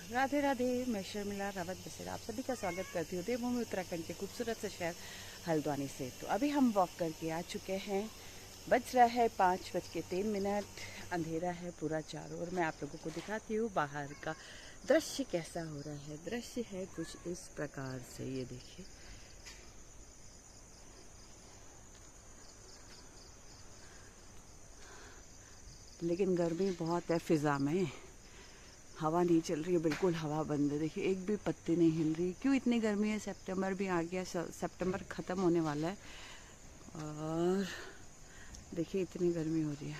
राधे राधे। मैं शर्मिला रावत बसेरा आप सभी का स्वागत करती हूँ देवभूमि उत्तराखंड के खूबसूरत से शहर हल्द्वानी से। तो अभी हम वॉक करके आ चुके हैं। बज रहा है 5:03। अंधेरा है पूरा चारों ओर। मैं आप लोगों को दिखाती हूँ बाहर का दृश्य कैसा हो रहा है। दृश्य है कुछ इस प्रकार से, ये देखिए। लेकिन गर्मी बहुत है, फिजा में हवा नहीं चल रही है, बिल्कुल हवा बंद है। देखिए एक भी पत्ती नहीं हिल रही। क्यों इतनी गर्मी है? सितंबर भी आ गया, सितंबर ख़त्म होने वाला है और देखिए इतनी गर्मी हो रही है।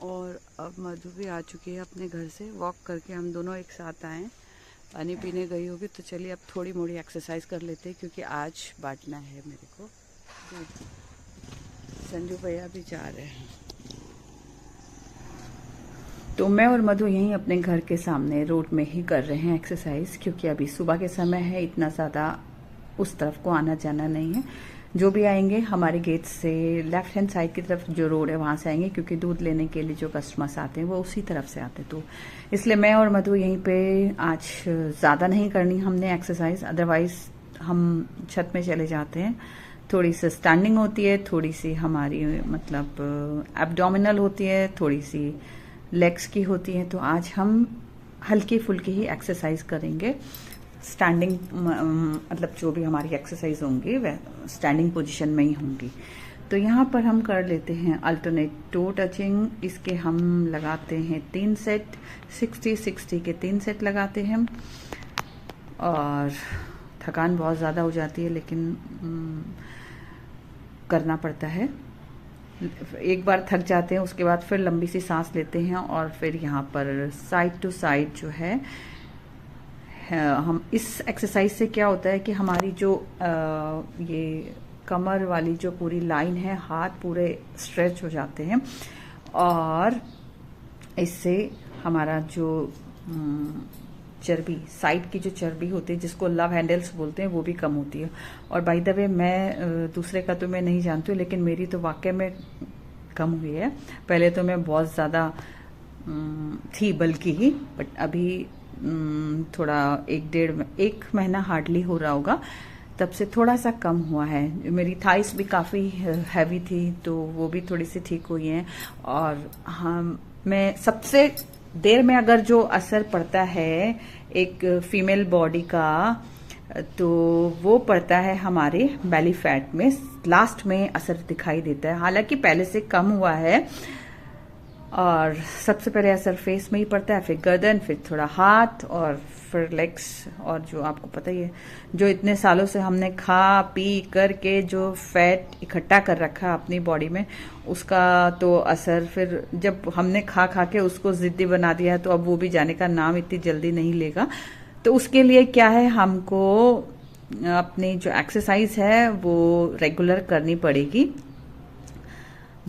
और अब मधु भी आ चुकी है अपने घर से। वॉक करके हम दोनों एक साथ आए। पानी पीने गई होगी, तो चलिए अब थोड़ी मोड़ी एक्सरसाइज कर लेते हैं, क्योंकि आज बांटना है मेरे को दूध। संजू भैया भी जा रहे हैं। तो मैं और मधु यहीं अपने घर के सामने रोड में ही कर रहे हैं एक्सरसाइज, क्योंकि अभी सुबह के समय है, इतना ज़्यादा उस तरफ को आना जाना नहीं है। जो भी आएंगे हमारे गेट से लेफ्ट हैंड साइड की तरफ जो रोड है वहाँ से आएंगे, क्योंकि दूध लेने के लिए जो कस्टमर्स आते हैं वो उसी तरफ से आते हैं। तो इसलिए मैं और मधु यहीं पे आज ज़्यादा नहीं करनी हमने एक्सरसाइज, अदरवाइज हम छत में चले जाते हैं। थोड़ी सी स्टैंडिंग होती है, थोड़ी सी हमारी मतलब एब्डोमिनल होती है, थोड़ी सी लेग्स की होती है। तो आज हम हल्की फुल्की ही एक्सरसाइज करेंगे। स्टैंडिंग मतलब जो भी हमारी एक्सरसाइज होंगी वह स्टैंडिंग पोजीशन में ही होंगी। तो यहाँ पर हम कर लेते हैं अल्टरनेट टो टचिंग। इसके हम लगाते हैं 3 सेट, 60-60 के 3 सेट लगाते हैं। और थकान बहुत ज़्यादा हो जाती है, लेकिन करना पड़ता है। एक बार थक जाते हैं, उसके बाद फिर लंबी सी सांस लेते हैं और फिर यहाँ पर साइड टू साइड जो है हम इस एक्सरसाइज से क्या होता है कि हमारी जो ये कमर वाली जो पूरी लाइन है, हाथ पूरे स्ट्रेच हो जाते हैं और इससे हमारा जो चर्बी, साइड की जो चर्बी होती है जिसको लव हैंडल्स बोलते हैं, वो भी कम होती है। और बाय द वे मैं दूसरे का तो मैं नहीं जानती हूँ, लेकिन मेरी तो वाकई में कम हुई है। पहले तो मैं बहुत ज़्यादा थी बल्कि ही, बट अभी थोड़ा 1 महीना हार्डली हो रहा होगा, तब से थोड़ा सा कम हुआ है। मेरी थाइस भी काफ़ी हैवी थी, तो वो भी थोड़ी सी ठीक हुई हैं। और हाँ, मैं सबसे देर में अगर जो असर पड़ता है एक फीमेल बॉडी का, तो वो पड़ता है हमारे बेली फैट में। लास्ट में असर दिखाई देता है, हालांकि पहले से कम हुआ है। और सबसे पहले असर फेस में ही पड़ता है, फिर गर्दन, फिर थोड़ा हाथ और फिर लेग्स। और जो आपको पता ही है, जो इतने सालों से हमने खा पी करके जो फैट इकट्ठा कर रखा अपनी बॉडी में, उसका तो असर फिर जब हमने खा खा के उसको जिद्दी बना दिया है, तो अब वो भी जाने का नाम इतनी जल्दी नहीं लेगा। तो उसके लिए क्या है, हमको अपनी जो एक्सरसाइज है वो रेगुलर करनी पड़ेगी।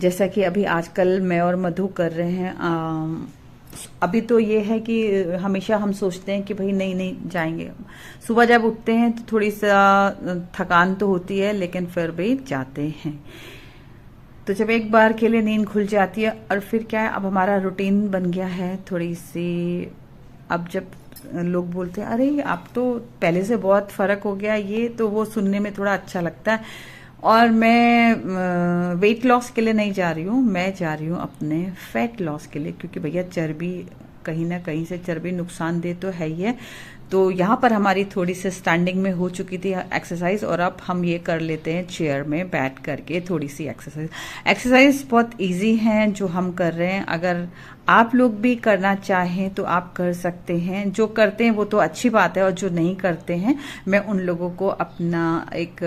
जैसा कि अभी आजकल मैं और मधु कर रहे हैं। अभी तो ये है कि हमेशा हम सोचते हैं कि भाई नहीं जाएंगे। सुबह जब उठते हैं तो थोड़ी सा थकान तो होती है, लेकिन फिर भी जाते हैं। तो जब एक बार के लिए नींद खुल जाती है, और फिर क्या है, अब हमारा रूटीन बन गया है थोड़ी सी। अब जब लोग बोलते हैं अरे आप तो पहले से बहुत फर्क हो गया, ये तो वो सुनने में थोड़ा अच्छा लगता है। और मैं वेट लॉस के लिए नहीं जा रही हूँ, मैं जा रही हूँ अपने फैट लॉस के लिए, क्योंकि भैया चर्बी कहीं ना कहीं से चर्बी नुकसानदेह तो है ही है। तो यहाँ पर हमारी थोड़ी सी स्टैंडिंग में हो चुकी थी एक्सरसाइज, और अब हम ये कर लेते हैं चेयर में बैठ करके थोड़ी सी एक्सरसाइज बहुत इजी है जो हम कर रहे हैं। अगर आप लोग भी करना चाहें तो आप कर सकते हैं। जो करते हैं वो तो अच्छी बात है, और जो नहीं करते हैं, मैं उन लोगों को अपना एक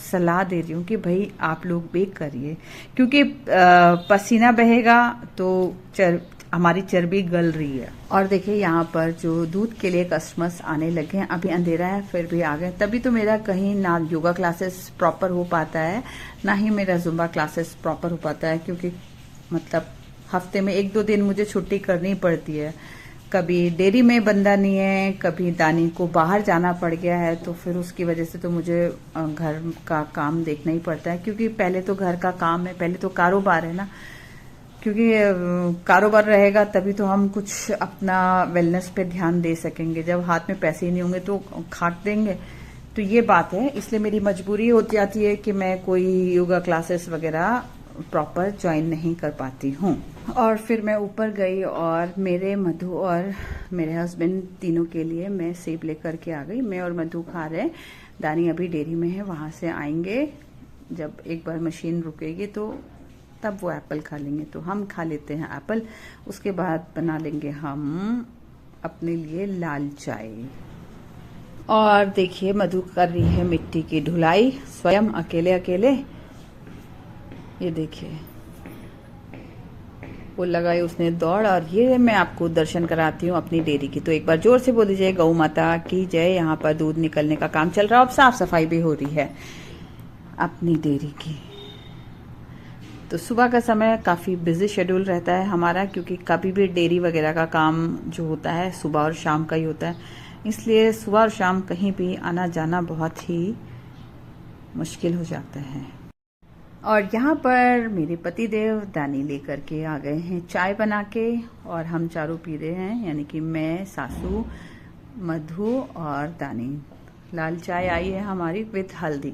सलाह दे रही हूँ कि भाई आप लोग भी करिए, क्योंकि पसीना बहेगा तो हमारी चर्बी गल रही है। और देखिए यहाँ पर जो दूध के लिए कस्टमर्स आने लगे हैं, अभी अंधेरा है फिर भी आ गए। तभी तो मेरा कहीं ना योगा क्लासेस प्रॉपर हो पाता है, ना ही मेरा जुम्बा क्लासेस प्रॉपर हो पाता है, क्योंकि मतलब हफ्ते में 1-2 दिन मुझे छुट्टी करनी पड़ती है। कभी डेयरी में बंदा नहीं है, कभी दानी को बाहर जाना पड़ गया है, तो फिर उसकी वजह से तो मुझे घर का काम देखना ही पड़ता है, क्योंकि पहले तो घर का काम है, पहले तो कारोबार है ना, क्योंकि कारोबार रहेगा तभी तो हम कुछ अपना वेलनेस पे ध्यान दे सकेंगे। जब हाथ में पैसे ही नहीं होंगे तो खाक देंगे। तो ये बात है, इसलिए मेरी मजबूरी हो जाती है कि मैं कोई योगा क्लासेस वगैरह प्रॉपर ज्वाइन नहीं कर पाती हूँ। और फिर मैं ऊपर गई और मेरे मधु और मेरे हस्बैंड तीनों के लिए मैं सेब लेकर के आ गई। मैं और मधु खा रहे हैं, दानी अभी डेयरी में है, वहां से आएंगे जब एक बार मशीन रुकेगी तो तब वो एप्पल खा लेंगे। तो हम खा लेते हैं एप्पल, उसके बाद बना लेंगे हम अपने लिए लाल चाय। और देखिए मधु कर रही है मिट्टी की ढुलाई स्वयं अकेले अकेले। ये देखिए वो लगाई उसने दौड़। और ये मैं आपको दर्शन कराती हूँ अपनी डेयरी की। तो एक बार जोर से बोल दीजिए गौ माता की जय। यहाँ पर दूध निकलने का काम चल रहा है, अब साफ सफाई भी हो रही है अपनी डेयरी की। तो सुबह का समय काफ़ी बिजी शेड्यूल रहता है हमारा, क्योंकि कभी भी डेयरी वगैरह का काम जो होता है सुबह और शाम का ही होता है, इसलिए सुबह और शाम कहीं भी आना जाना बहुत ही मुश्किल हो जाता है। और यहाँ पर मेरे पति देव दानी लेकर के आ गए हैं चाय बना के, और हम चारों पी रहे हैं, यानी कि मैं, सासू, मधु और दानी। लाल चाय आई है हमारी विद हल्दी।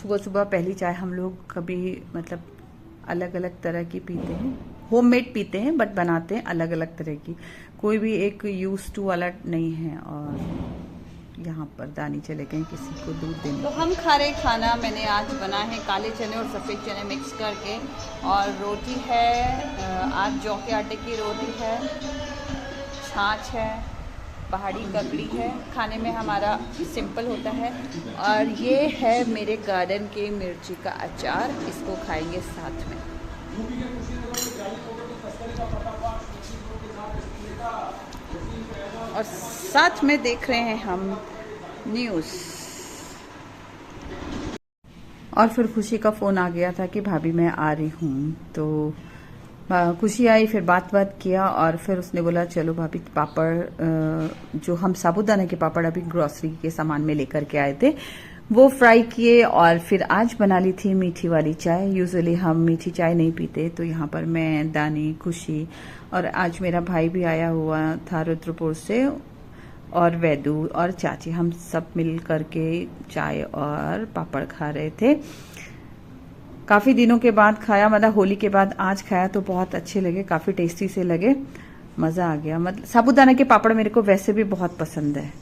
सुबह सुबह पहली चाय हम लोग कभी मतलब अलग अलग तरह की पीते हैं, होममेड पीते हैं, बट बनाते हैं अलग अलग तरह की, कोई भी एक यूज टू वाला नहीं है। और यहाँ पर दानी चले गए किसी को दूध देने। तो हम खा रहे खाना, मैंने आज बना है काले चने और सफ़ेद चने मिक्स करके, और रोटी है आज जौ के आटे की रोटी है, छाछ है, पहाड़ी ककड़ी है। खाने में हमारा सिंपल होता है। और ये है मेरे गार्डन के मिर्ची का अचार, इसको खाएंगे साथ में। और साथ में देख रहे हैं हम न्यूज़। और फिर खुशी का फ़ोन आ गया था कि भाभी मैं आ रही हूँ। तो खुशी आई, फिर बात किया, और फिर उसने बोला चलो भाभी पापड़, जो हम साबूदाना के पापड़ अभी ग्रोसरी के सामान में लेकर के आए थे, वो फ्राई किए। और फिर आज बना ली थी मीठी वाली चाय। यूजुअली हम मीठी चाय नहीं पीते, तो यहाँ पर मैं, दानी, खुशी और आज मेरा भाई भी आया हुआ था रुद्रपुर से, और वैदू और चाची, हम सब मिल करके चाय और पापड़ खा रहे थे। काफ़ी दिनों के बाद खाया, मतलब होली के बाद आज खाया, तो बहुत अच्छे लगे, काफ़ी टेस्टी से लगे, मज़ा आ गया। मतलब साबूदाना के पापड़ मेरे को वैसे भी बहुत पसंद है।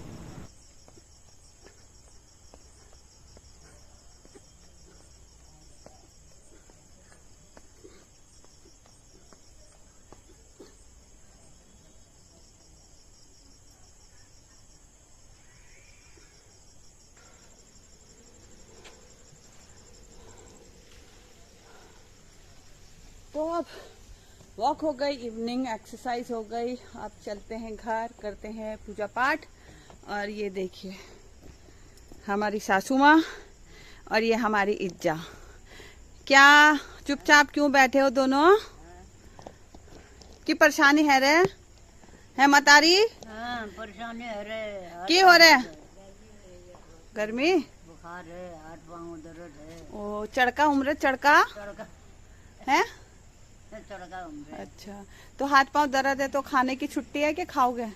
तो अब वॉक हो गई, इवनिंग एक्सरसाइज हो गई, अब चलते हैं घर, करते हैं पूजा पाठ। और ये देखिए हमारी सासू माँ और ये हमारी इज्जा। क्या चुपचाप क्यों बैठे हो दोनों? की परेशानी है रे? है मतारी? हाँ, परेशानी है रे। की हो रहे? गर्मी, बुखार है, हाथ पाँव दर्द है। ओ चढ़का उम्र चढ़का है? चढ़का उम्र। अच्छा, तो हाथ पांव दर्द है तो खाने की छुट्टी है कि खाओगे?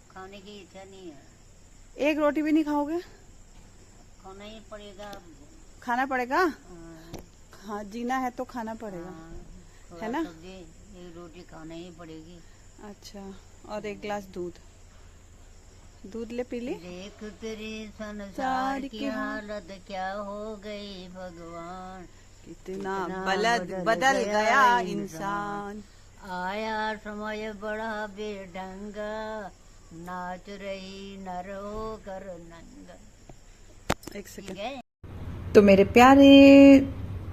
खाने की इच्छा नहीं है। एक रोटी भी नहीं खाओगे? खाना ही पड़ेगा। खाना पड़ेगा? हाँ, हाँ, जीना है तो खाना पड़ेगा, हाँ, है ना? सब्जी, एक रोटी खाना ही पड़ेगी। अच्छा, और एक गिलास दूध ले पी ली। देख तेरे संसार की हालत क्या हो गई भगवान, कितना बदल गया इंसान। आया समय बड़ा बेढंगा, नाच रही नर होकर नंगा। एक सेकंड। ठीक है? तो मेरे प्यारे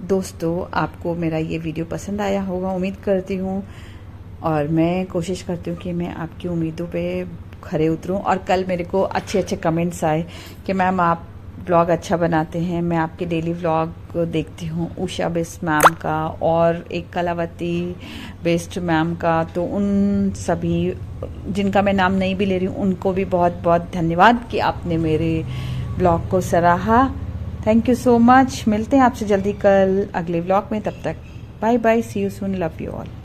दोस्तों, आपको मेरा ये वीडियो पसंद आया होगा उम्मीद करती हूँ, और मैं कोशिश करती हूँ कि मैं आपकी उम्मीदों पे खरे उतरूँ। और कल मेरे को अच्छे कमेंट्स आए कि मैम आप ब्लॉग अच्छा बनाते हैं। मैं आपके डेली व्लॉग देखती हूँ, उषा बेस्ट मैम का और एक कलावती बेस्ट मैम का। तो उन सभी जिनका मैं नाम नहीं भी ले रही हूँ उनको भी बहुत बहुत धन्यवाद कि आपने मेरे ब्लॉग को सराहा। Thank you so much. मिलते हैं आपसे जल्दी कल अगले व्लॉग में। तब तक bye bye, see you soon, love you all.